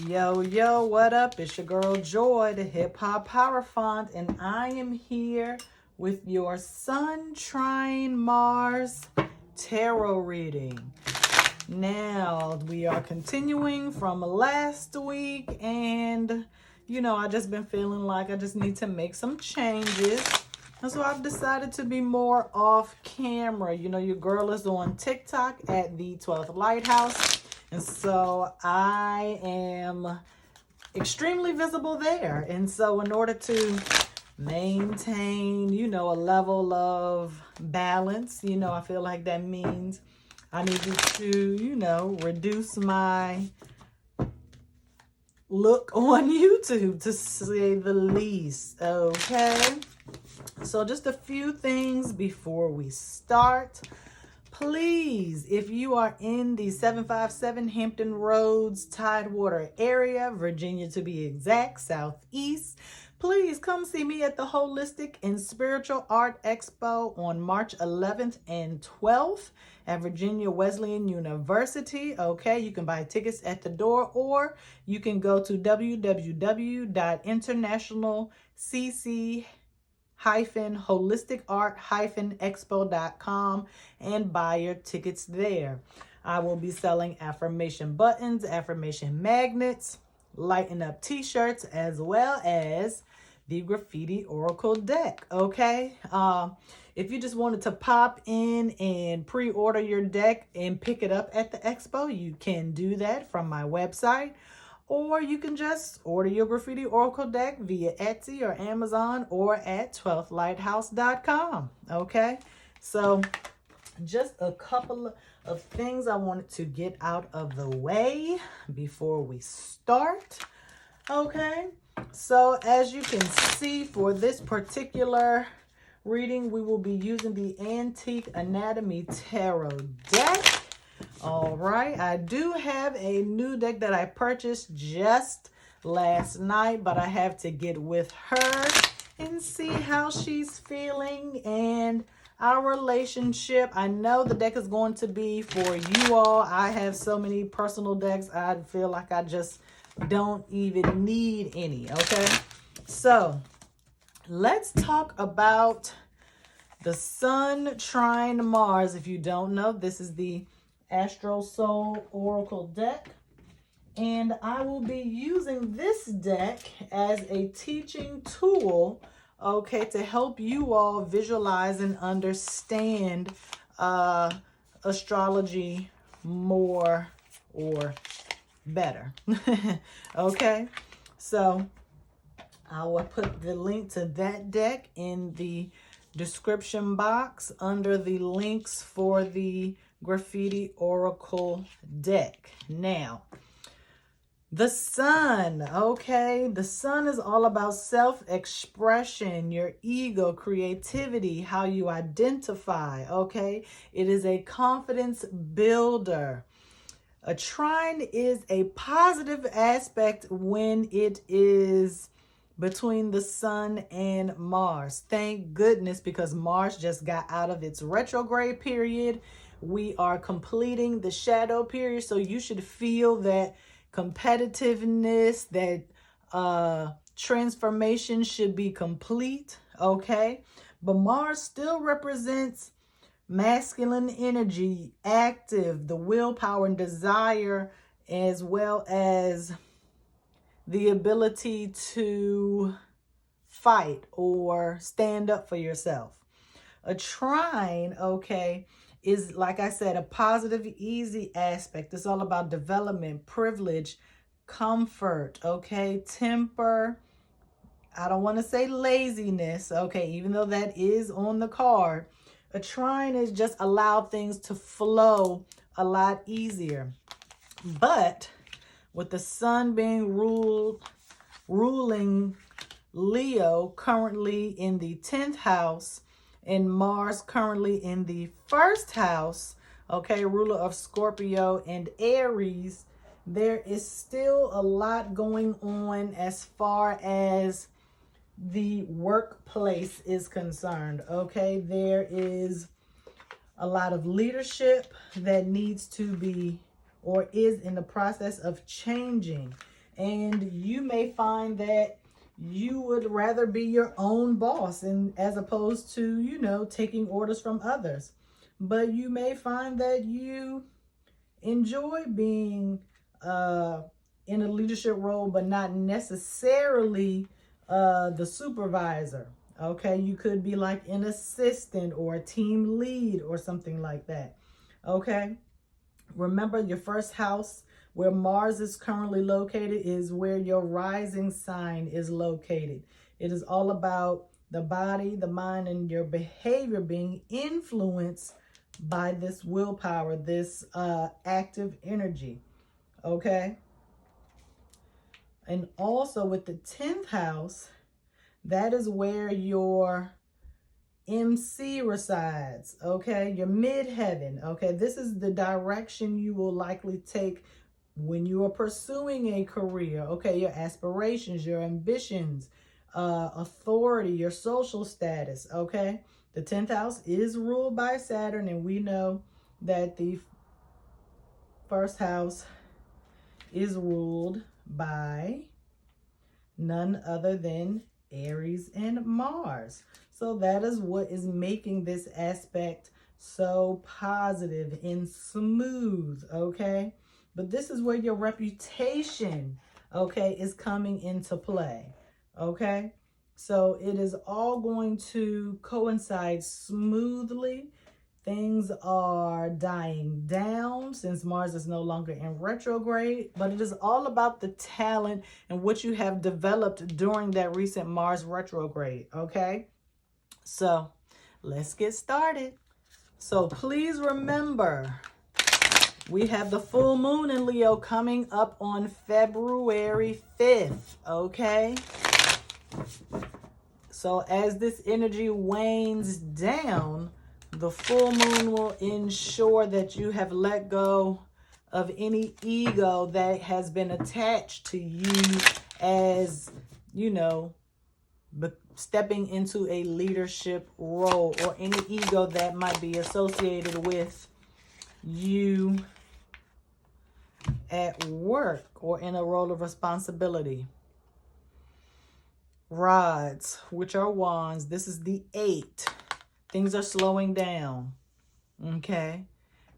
Yo, yo, what up? It's your girl Joy, the Hip Hop Power Font, and I am here with your Sun, Trine, Mars tarot reading. Now, we are continuing from last week, and I just been feeling like I just need to make some changes. And so I've decided to be more off camera. Your girl is on TikTok at the 12th Lighthouse. And so I am extremely visible there. And so in order to maintain, a level of balance, I feel like that means I needed to, reduce my look on YouTube, to say the least. Okay. So just a few things before we start. Please, if you are in the 757 Hampton Roads, Tidewater area, Virginia to be exact, Southeast, please come see me at the Holistic and Spiritual Art Expo on March 11th and 12th at Virginia Wesleyan University. Okay, you can buy tickets at the door, or you can go to www.internationalcc-holisticart-expo.com and buy your tickets there. I will be selling affirmation buttons, affirmation magnets, lighten up t-shirts, as well as the graffiti oracle deck. Okay, if you just wanted to pop in and pre-order your deck and pick it up at the expo, you can do that from my website. Or you can just order your graffiti oracle deck via Etsy or Amazon or at 12thlighthouse.com. Okay, so just a couple of things I wanted to get out of the way before we start. Okay, so as you can see, for this particular reading, we will be using the Antique Anatomy Tarot deck. All right, I do have a new deck that I purchased just last night, but I have to get with her and see how she's feeling and our relationship. I know the deck is going to be for you all. I have so many personal decks, I feel like I just don't even need any. Okay, so let's talk about the Sun, Trine, Mars. If you don't know, this is the Astro Soul Oracle deck, and I will be using this deck as a teaching tool, okay, to help you all visualize and understand astrology more or better. Okay, so I will put the link to that deck in the description box under the links for the graffiti oracle deck. Now, the Sun, okay, the Sun is all about self-expression, your ego, creativity, how you identify. Okay, it is a confidence builder. A trine is a positive aspect when it is between the Sun and Mars. Thank goodness, because Mars just got out of its retrograde period. We are completing the shadow period, so you should feel that competitiveness, that transformation should be complete. Okay, but Mars still represents masculine energy, active, the willpower and desire, as well as the ability to fight or stand up for yourself. A trine, okay, is, like I said, a positive, easy aspect. It's all about development, privilege, comfort, okay, temper. I don't want to say laziness, okay, even though that is on the card. A trine is just allow things to flow a lot easier. But with the Sun being ruling Leo currently in the 10th house, and Mars currently in the 1st house, okay, ruler of Scorpio and Aries, there is still a lot going on as far as the workplace is concerned. Okay, there is a lot of leadership that needs to be, or is in the process of changing. And you may find that you would rather be your own boss and as opposed to, you know, taking orders from others. But you may find that you enjoy being in a leadership role, but not necessarily the supervisor. Okay, you could be like an assistant or a team lead or something like that. Okay, remember your first house where Mars is currently located is where your rising sign is located. It is all about the body, the mind, and your behavior being influenced by this willpower, this active energy. Okay. And also with the 10th house, that is where your MC resides, okay? Your midheaven, okay? This is the direction you will likely take when you are pursuing a career, okay? Your aspirations, your ambitions, authority, your social status, okay? The 10th house is ruled by Saturn, and we know that the first house is ruled by none other than Aries and Mars. So that is what is making this aspect so positive and smooth, okay? But this is where your reputation, okay, is coming into play, okay? So it is all going to coincide smoothly. Things are dying down since Mars is no longer in retrograde, but it is all about the talent and what you have developed during that recent Mars retrograde, okay? So let's get started. So please remember, we have the full moon in Leo coming up on February 5th, okay? So as this energy wanes down, the full moon will ensure that you have let go of any ego that has been attached to you as, you know, stepping into a leadership role, or any ego that might be associated with you at work or in a role of responsibility. Rods, which are wands, this is the 8. Things are slowing down, okay?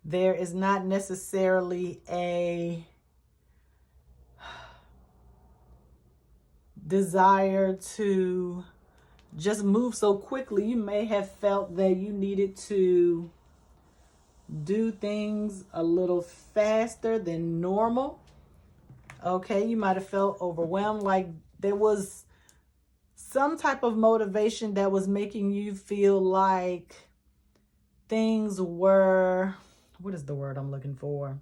There is not necessarily a desire to just move so quickly. You may have felt that you needed to do things a little faster than normal, okay? You might have felt overwhelmed, like there was some type of motivation that was making you feel like things were, what is the word I'm looking for?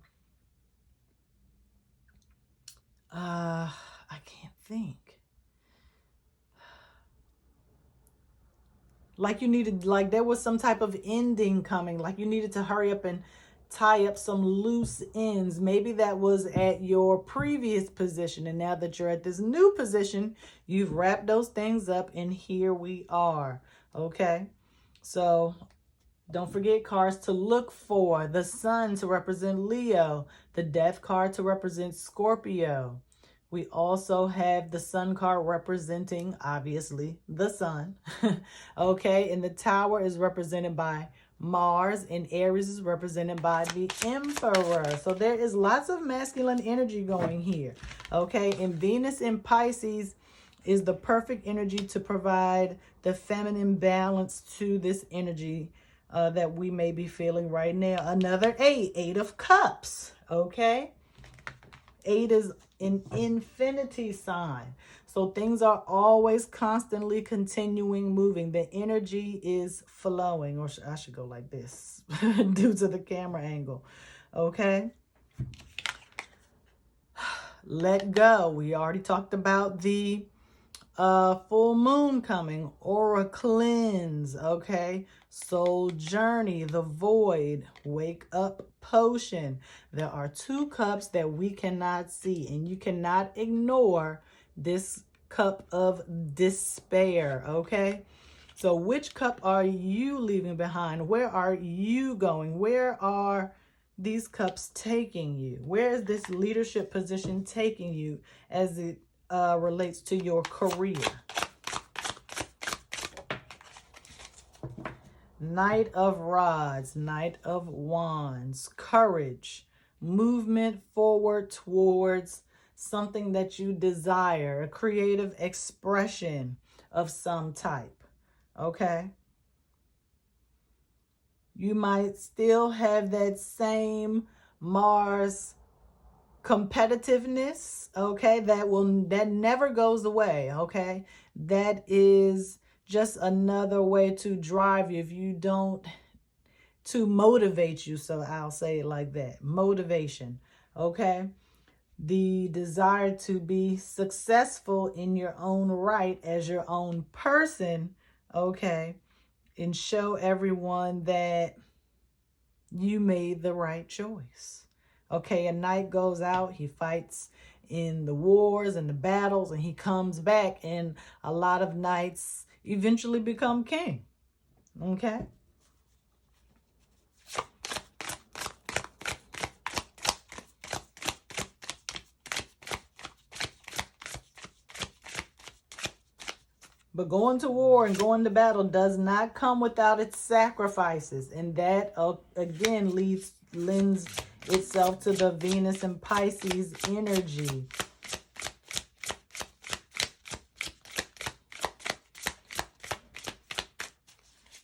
I can't think. Like you needed, like there was some type of ending coming, like you needed to hurry up and tie up some loose ends. Maybe that was at your previous position, and now that you're at this new position, you've wrapped those things up, and here we are, okay? So don't forget cards to look for: the Sun to represent Leo, the Death card to represent Scorpio. We also have the Sun card representing, obviously, the Sun. Okay, and the Tower is represented by Mars, and Aries is represented by the Emperor. So there is lots of masculine energy going here. Okay, and Venus in Pisces is the perfect energy to provide the feminine balance to this energy that we may be feeling right now. Another 8, 8 of Cups. Okay, 8 is an infinity sign. So things are always constantly continuing moving. The energy is flowing, or I should go like this due to the camera angle. Okay. Let go. We already talked about the full moon coming. Aura cleanse. Okay. Soul journey. The void. Wake up potion. There are 2 cups that we cannot see, and you cannot ignore this cup of despair. Okay. So which cup are you leaving behind? Where are you going? Where are these cups taking you? Where is this leadership position taking you as it relates to your career? Knight of Rods, Knight of Wands, courage, movement forward towards something that you desire, a creative expression of some type, okay? You might still have that same Mars competitiveness, okay? That never goes away, okay? That is just another way to drive you if you don't, to motivate you. So I'll say it like that. Motivation, okay? The desire to be successful in your own right as your own person, okay? And show everyone that you made the right choice. Okay, a knight goes out, he fights in the wars and the battles, and he comes back, and a lot of knights eventually become king. Okay? But going to war and going to battle does not come without its sacrifices. And that, again, lends itself to the Venus and Pisces energy.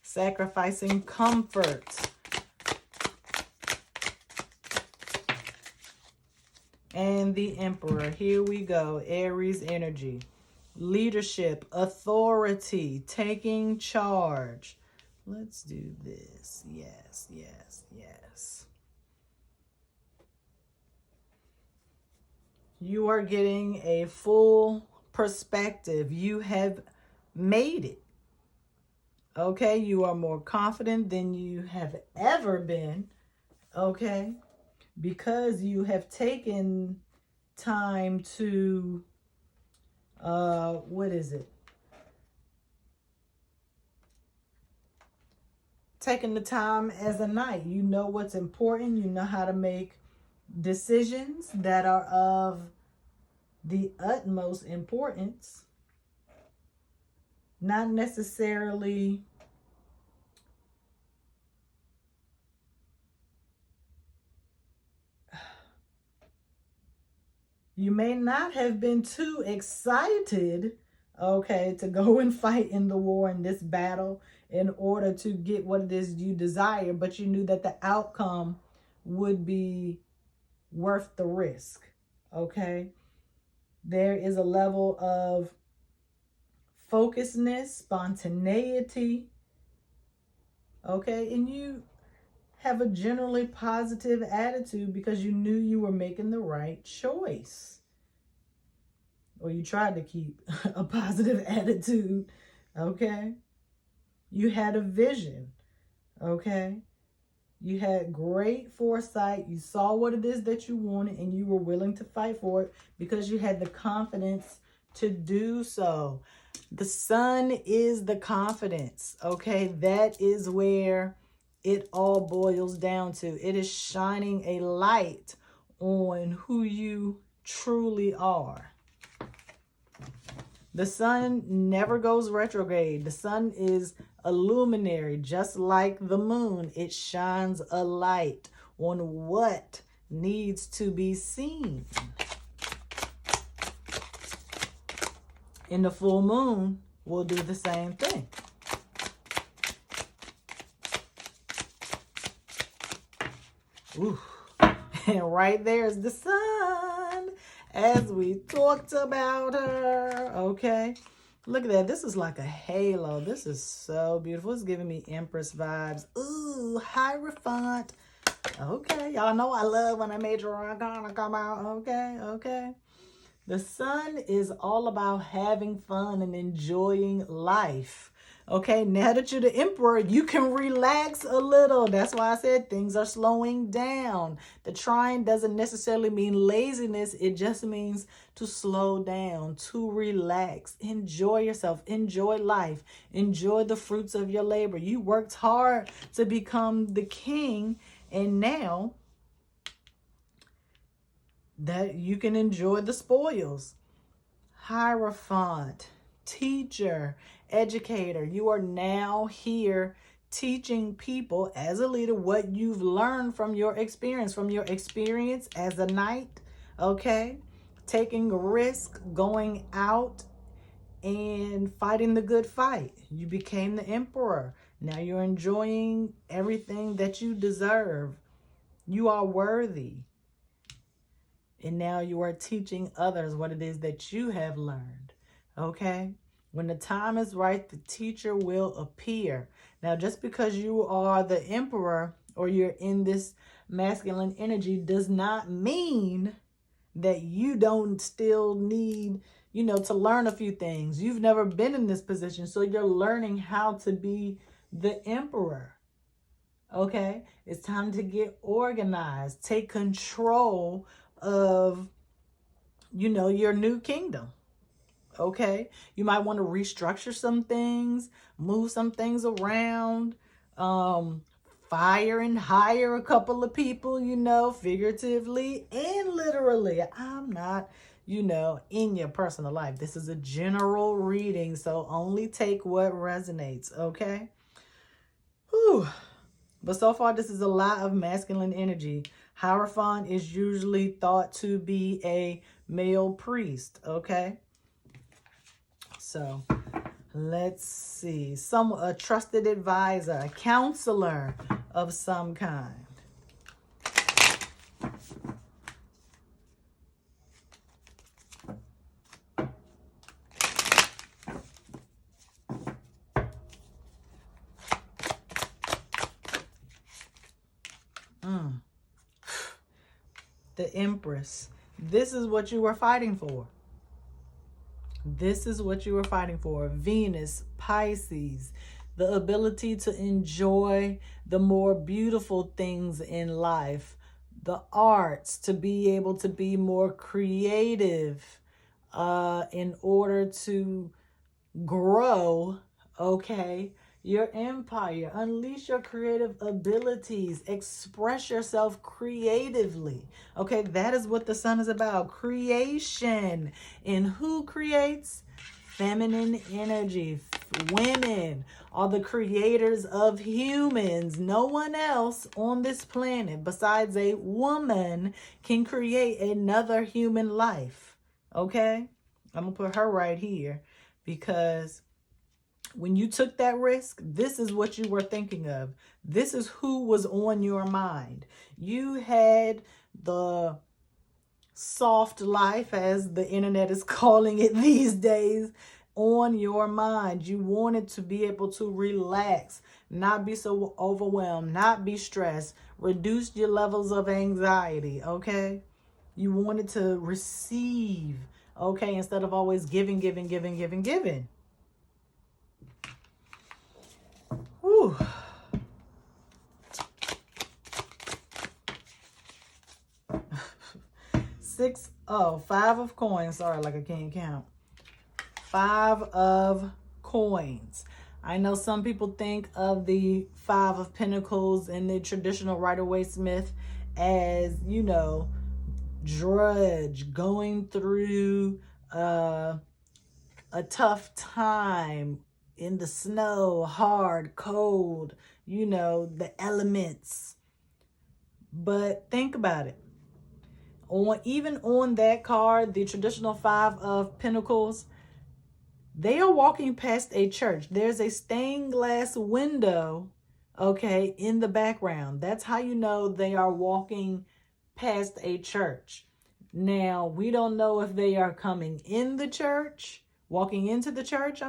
Sacrificing comfort. And the Emperor. Here we go. Aries energy. Leadership, authority, taking charge. Let's do this. Yes, yes, yes. You are getting a full perspective. You have made it. Okay, you are more confident than you have ever been. Okay, because you have taken time to what is it? Taking the time as a knight. You know what's important. You know how to make decisions that are of the utmost importance. Not necessarily you may not have been too excited, okay, to go and fight in the war, in this battle, in order to get what it is you desire, but you knew that the outcome would be worth the risk, okay? There is a level of focusedness, spontaneity, okay? And you have a generally positive attitude because you knew you were making the right choice. Or you tried to keep a positive attitude, okay? You had a vision, okay? You had great foresight. You saw what it is that you wanted, and you were willing to fight for it because you had the confidence to do so. The sun is the confidence, okay? That is where it all boils down to. It is shining a light on who you truly are. The sun never goes retrograde. The sun is a luminary, just like the moon. It shines a light on what needs to be seen. And the full moon will do the same thing. Ooh. And right there is the sun, as we talked about her, okay? Look at that. This is like a halo. This is so beautiful. It's giving me Empress vibes. Ooh, Hierophant. Okay, y'all know I love when a major arcana come out. Okay, okay. The sun is all about having fun and enjoying life. Okay, now that you're the Emperor, you can relax a little. That's why I said things are slowing down. The Trine doesn't necessarily mean laziness. It just means to slow down, to relax. Enjoy yourself. Enjoy life. Enjoy the fruits of your labor. You worked hard to become the king, and now that you can enjoy the spoils. Hierophant, teacher, educator. You are now here teaching people as a leader what you've learned from your experience as a knight, okay? Taking a risk, going out and fighting the good fight. You became the emperor. Now you're enjoying everything that you deserve. You are worthy. And now you are teaching others what it is that you have learned. Okay? When the time is right, the teacher will appear. Now, just because you are the emperor or you're in this masculine energy does not mean that you don't still need, to learn a few things. You've never been in this position, so you're learning how to be the emperor. Okay? It's time to get organized. Take control of, your new kingdom. Okay? You might want to restructure some things, move some things around, fire and hire a couple of people, figuratively and literally. I'm not, in your personal life. This is a general reading, so only take what resonates, okay? Whew. But so far, this is a lot of masculine energy. Hierophant is usually thought to be a male priest, okay? So let's see. A trusted advisor, a counselor of some kind. The Empress. This is what you were fighting for. This is what you were fighting for. Venus, Pisces, the ability to enjoy the more beautiful things in life, the arts, to be able to be more creative in order to grow, okay, your empire. Unleash your creative abilities. Express yourself creatively. Okay, that is what the sun is about. Creation. And who creates? Feminine energy. Women are the creators of humans. No one else on this planet besides a woman can create another human life. Okay? I'm going to put her right here because when you took that risk, this is what you were thinking of. This is who was on your mind. You had the soft life, as the internet is calling it these days, on your mind. You wanted to be able to relax, not be so overwhelmed, not be stressed, reduce your levels of anxiety, okay? You wanted to receive, okay, instead of always giving. Whew. Five of coins. Sorry, like I can't count. 5 of coins. I know some people think of the 5 of pentacles in the traditional Rider-Waite-Smith as, drudge, going through a tough time in the snow, hard, cold, the elements. But think about it. Even on that card, the traditional 5 of Pentacles, they are walking past a church. There's a stained glass window, okay, in the background. That's how you know they are walking past a church. Now, we don't know if they are coming in the church, walking into the church,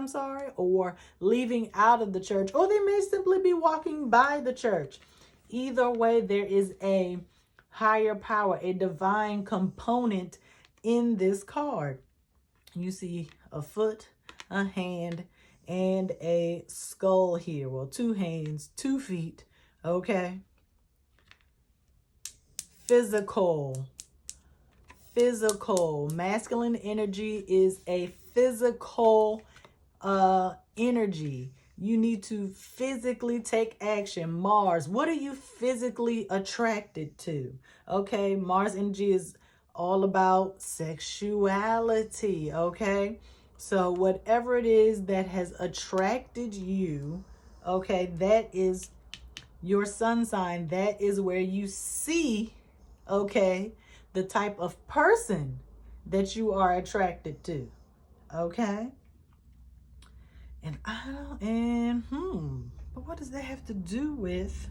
or leaving out of the church, or they may simply be walking by the church. Either way, there is a higher power, a divine component in this card. You see a foot, a hand, and a skull here. Well, 2 hands, 2 feet, okay? Physical. Masculine energy is a physical energy. You need to physically take action. Mars, what are you physically attracted to? Okay, Mars energy is all about sexuality, okay? So whatever it is that has attracted you, okay, that is your sun sign. That is where you see, okay, the type of person that you are attracted to, okay? And but what does that have to do with,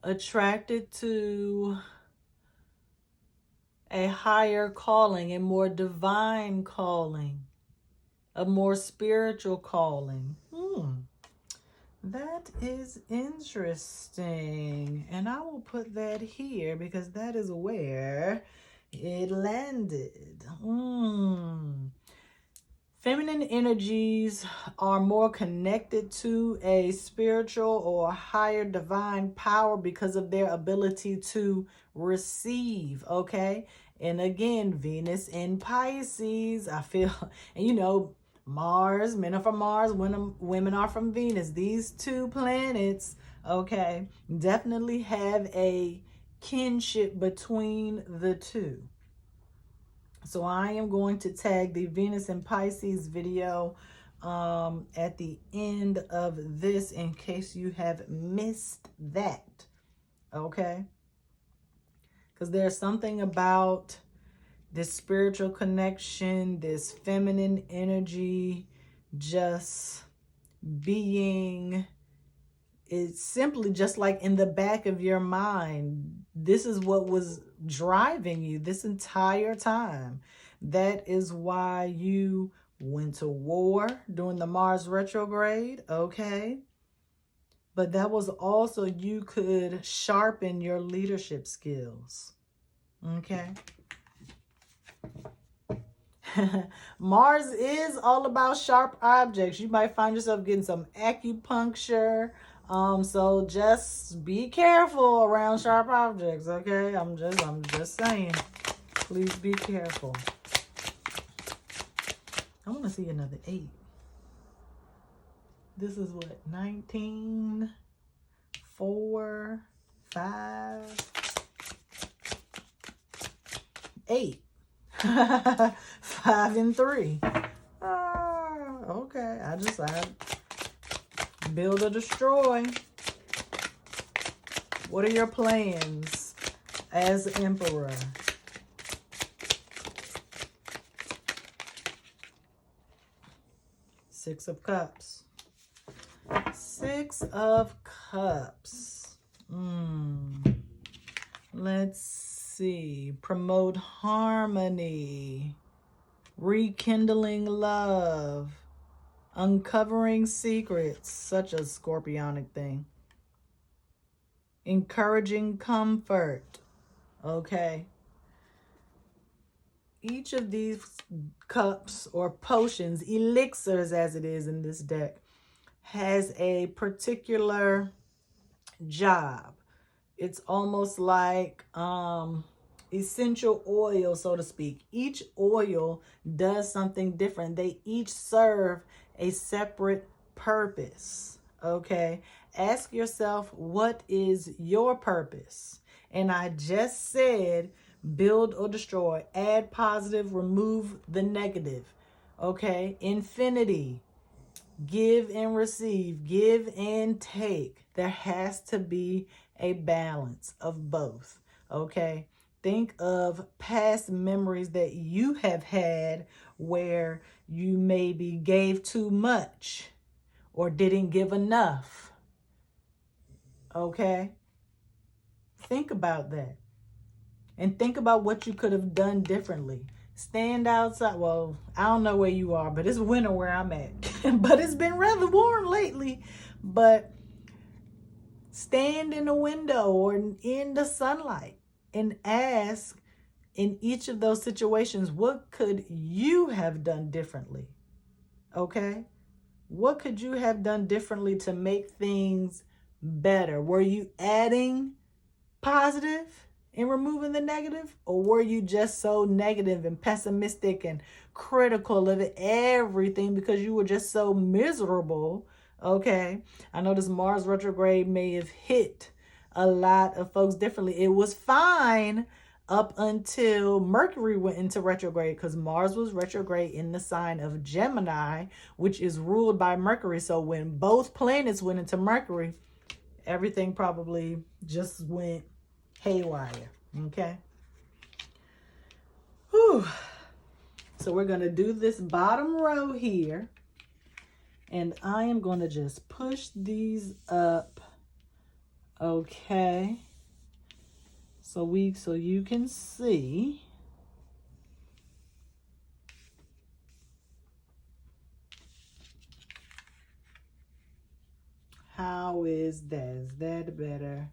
attracted to a higher calling, a more divine calling, a more spiritual calling. That is interesting. And I will put that here because that is where it landed. Feminine energies are more connected to a spiritual or higher divine power because of their ability to receive, okay? And again, Venus in Pisces, I feel, and you know, Mars, men are from Mars, women are from Venus. These two planets, okay, definitely have a kinship between the two. So I am going to tag the Venus and Pisces video at the end of this in case you have missed that, okay? Because there's something about this spiritual connection, this feminine energy, just being, it's simply just like in the back of your mind. This is what was driving you this entire time. That is why you went to war during the Mars retrograde, okay? But that was also, you could sharpen your leadership skills, okay? Mars is all about sharp objects. You might find yourself getting some acupuncture. So just be careful around sharp objects, okay? I'm just saying. Please be careful. I want to see another 8. This is what, 19, 4, 5, 8. 5 and 3. Okay. I build or destroy. What are your plans as Emperor? Six of Cups. 6 of Cups. Let's see. Promote harmony. Rekindling love. Uncovering secrets. Such a scorpionic thing. Encouraging comfort. Okay. Each of these cups or potions, elixirs as it is in this deck, has a particular job. It's almost like essential oil, so to speak. Each oil does something different. They each serve a separate purpose, okay? Ask yourself, what is your purpose? And I just said, build or destroy, add positive, remove the negative, okay? Infinity, give and receive, give and take. There has to be a balance of both, okay? Think of past memories that you have had where you maybe gave too much or didn't give enough, okay? Think about that. And think about what you could have done differently. Stand outside. Well, I don't know where you are, but it's winter where I'm at. But it's been rather warm lately. But stand in the window or in the sunlight and ask, in each of those situations, what could you have done differently? Okay? What could you have done differently to make things better? Were you adding positive in removing the negative? Or were you just so negative and pessimistic and critical of everything because you were just so miserable? Okay. I know this Mars retrograde may have hit a lot of folks differently. It was fine up until Mercury went into retrograde, because Mars was retrograde in the sign of Gemini, which is ruled by Mercury. So when both planets went into Mercury, everything probably just went haywire. Okay. Whew. So we're going to do this bottom row here. And I am going to just push these up. Okay. So you can see. How is that? Is that better?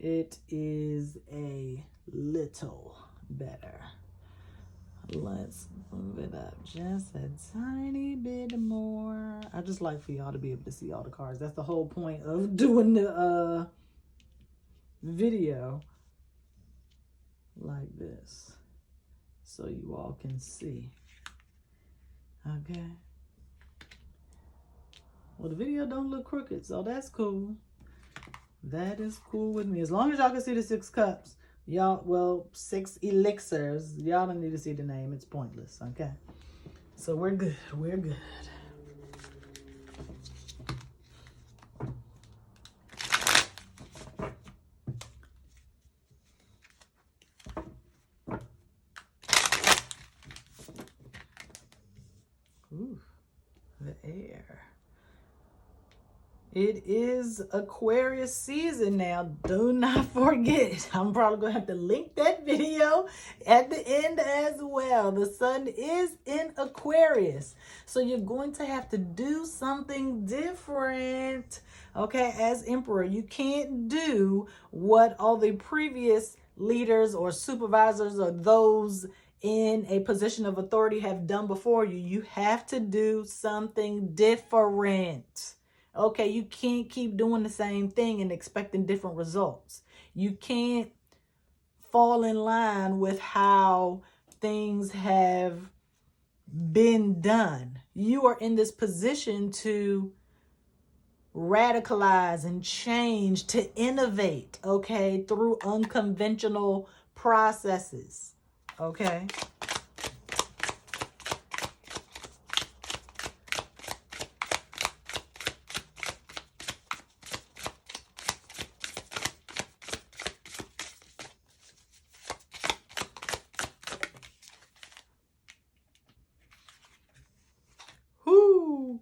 It is a little better. Let's move it up just a tiny bit more. I just like for y'all to be able to see all the cards. That's the whole point of doing the video like this, so you all can see. Okay. Well, the video don't look crooked, so that's cool. That is cool with me. As long as y'all can see the 6 cups. Y'all, well, 6 elixirs. Y'all don't need to see the name. It's pointless, okay? So we're good. We're good. Ooh, the air. It is Aquarius season now. Do not forget. I'm probably going to have to link that video at the end as well. The sun is in Aquarius. So you're going to have to do something different. Okay, as Emperor, you can't do what all the previous leaders or supervisors or those in a position of authority have done before you. You have to do something different. Okay, you can't keep doing the same thing and expecting different results. You can't fall in line with how things have been done. You are in this position to radicalize and change, to innovate, okay, through unconventional processes, okay?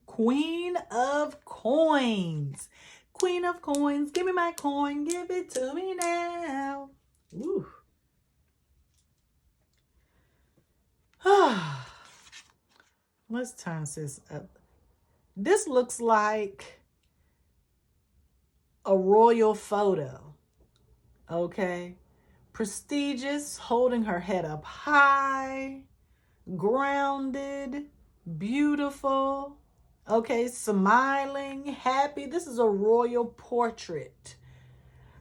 Queen of Coins. Queen of Coins, give me my coin, give it to me now. Ooh. Let's turn this up. This looks like a royal photo. Okay. Prestigious, holding her head up high, grounded, beautiful. Okay, smiling, happy. This is a royal portrait.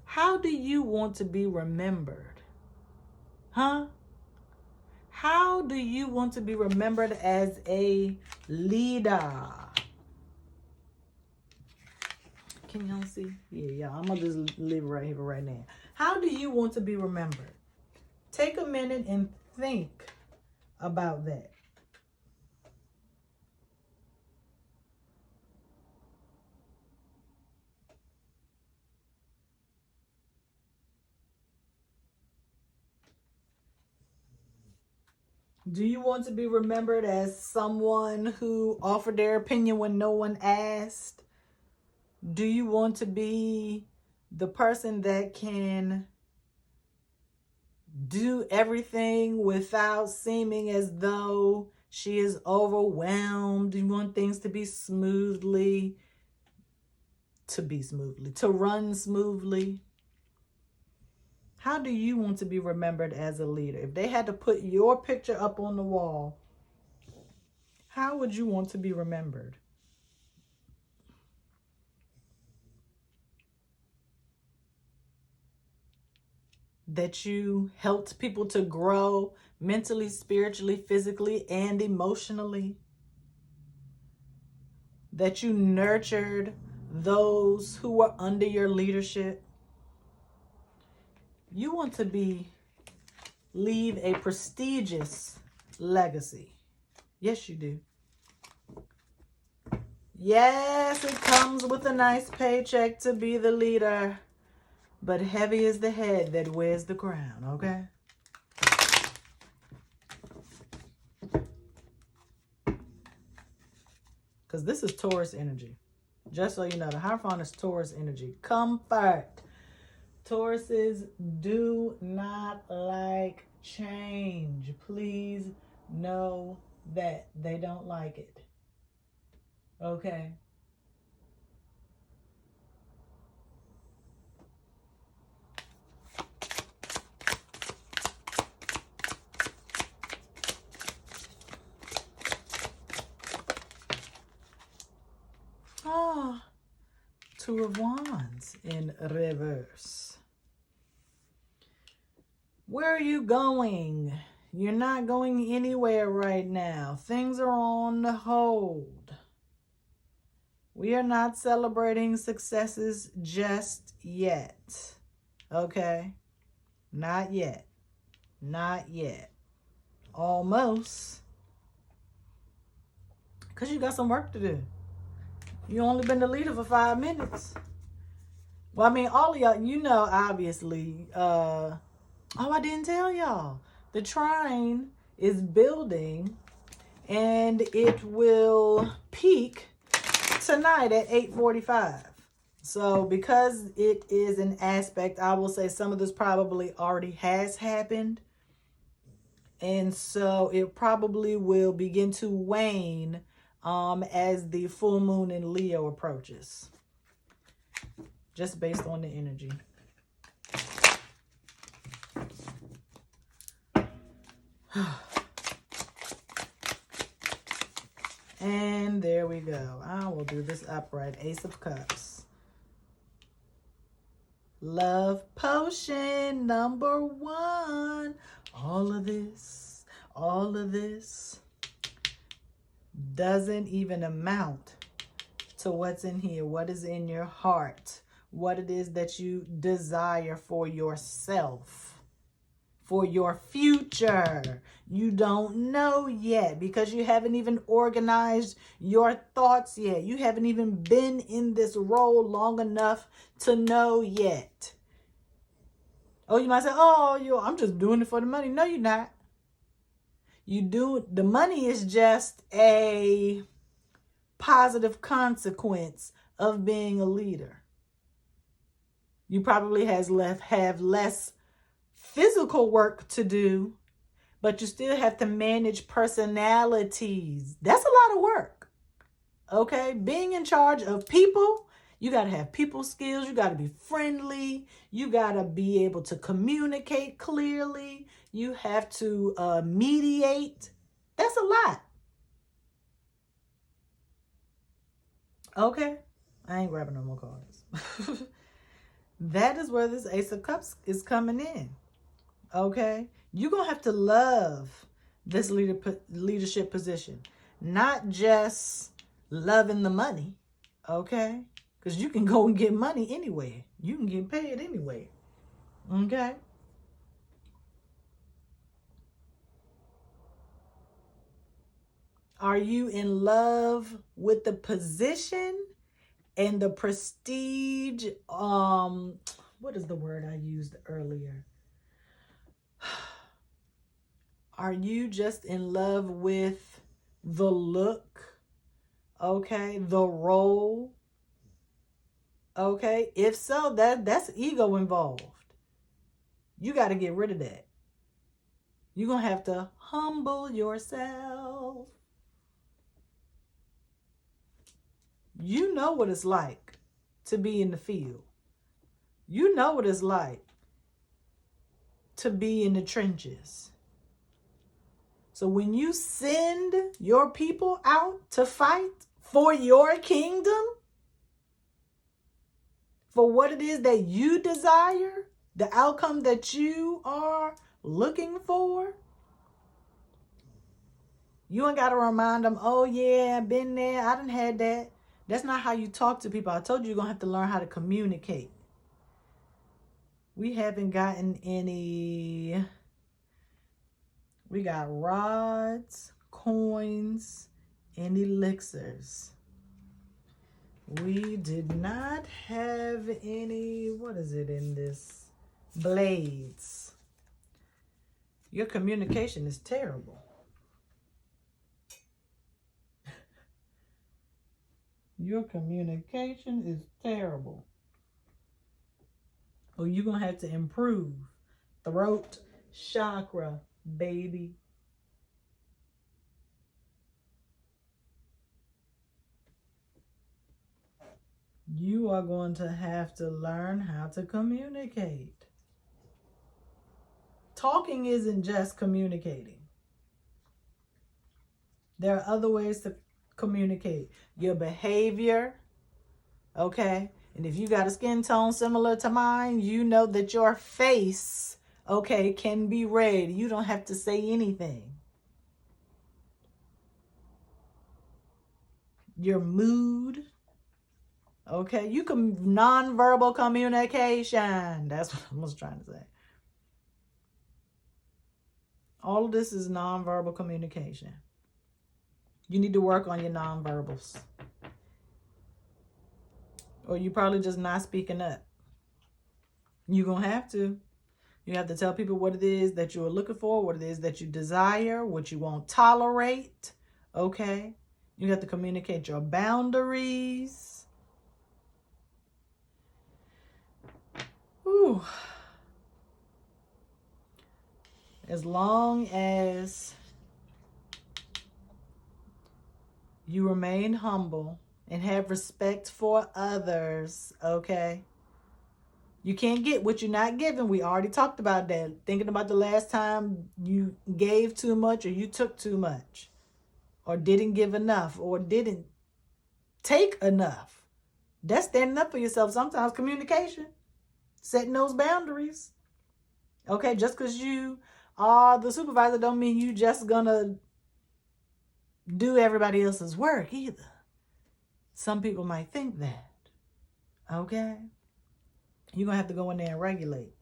How do you want to be remembered? Huh? How do you want to be remembered as a leader? Can y'all see? Yeah, I'm going to just leave it right here right now. How do you want to be remembered? Take a minute and think about that. Do you want to be remembered as someone who offered their opinion when no one asked? Do you want to be the person that can do everything without seeming as though she is overwhelmed? Do you want things to be smoothly, to run smoothly? How do you want to be remembered as a leader? If they had to put your picture up on the wall, how would you want to be remembered? that you helped people to grow mentally, spiritually, physically, and emotionally, that you nurtured those who were under your leadership. You want to leave a prestigious legacy. Yes, you do. Yes, it comes with a nice paycheck to be the leader, but heavy is the head that wears the crown, okay? Because this is Taurus energy. Just so you know, the Hierophant is Taurus energy. Comfort. Tauruses do not like change. Please know that. They don't like it. Okay? Ah, Two of Wands in reverse. Where are you going? You're not going anywhere right now. Things are on hold. We are not celebrating successes just yet. Okay? Not yet. Not yet. Almost. Because you got some work to do. You only been the leader for 5 minutes. Well, I mean, all of y'all, you know, obviously, oh, I didn't tell y'all. The Trine is building and it will peak tonight at 8:45. So because it is an aspect, I will say some of this probably already has happened. And so it probably will begin to wane as the full moon in Leo approaches. Just based on the energy. And there we go. I will do this upright. Ace of Cups. Love potion number 1. All of this doesn't even amount to what's in here. What is in your heart? What it is that you desire for yourself, for your future. You don't know yet because you haven't even organized your thoughts yet. You haven't even been in this role long enough to know yet. Oh, you might say, oh, I'm just doing it for the money. No, you're not. The money is just a positive consequence of being a leader. You probably have less physical work to do, but you still have to manage personalities. That's a lot of work. Okay? Being in charge of people, you got to have people skills. You got to be friendly. You got to be able to communicate clearly. You have to mediate. That's a lot. Okay? I ain't grabbing no more cards. That is where this Ace of Cups is coming in. Okay? You're going to have to love this leadership position. Not just loving the money. Okay? Because you can go and get money anywhere. You can get paid anywhere. Okay? Are you in love with the position and the prestige? What is the word I used earlier? Are you just in love with the look? Okay, the role? Okay, if so, that's ego involved. You got to get rid of that. You're going to have to humble yourself. You know what it's like to be in the field. You know what it's like to be in the trenches. So when you send your people out to fight for your kingdom, for what it is that you desire, the outcome that you are looking for, you ain't got to remind them, oh yeah, I've been there, I done had that. That's not how you talk to people. I told you you're going to have to learn how to communicate. We haven't gotten any. We got rods, coins, and elixirs. We did not have any, what is it in this? Blades. Your communication is terrible. Your communication is terrible. Well, you're going to have to improve. Throat chakra, baby. You are going to have to learn how to communicate. Talking isn't just communicating. There are other ways to communicate. Your behavior, okay? And if you got a skin tone similar to mine, you know that your face, okay, can be read. You don't have to say anything. Your mood, okay? You can nonverbal communication. That's what I was trying to say. All of this is nonverbal communication. You need to work on your nonverbals. Or you probably just not speaking up. You're going to have to. You have to tell people what it is that you're looking for, what it is that you desire, what you won't tolerate. Okay? You have to communicate your boundaries. Whew. As long as you remain humble and have respect for others, okay? You can't get what you're not giving. We already talked about that. Thinking about the last time you gave too much or you took too much or didn't give enough or didn't take enough. That's standing up for yourself. Sometimes communication, setting those boundaries. Okay, just because you are the supervisor don't mean you just gonna do everybody else's work either. Some people might think that. Okay? You're going to have to go in there and regulate.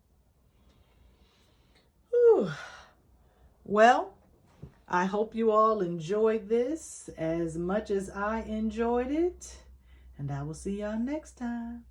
Whew. Well, I hope you all enjoyed this as much as I enjoyed it. And I will see y'all next time.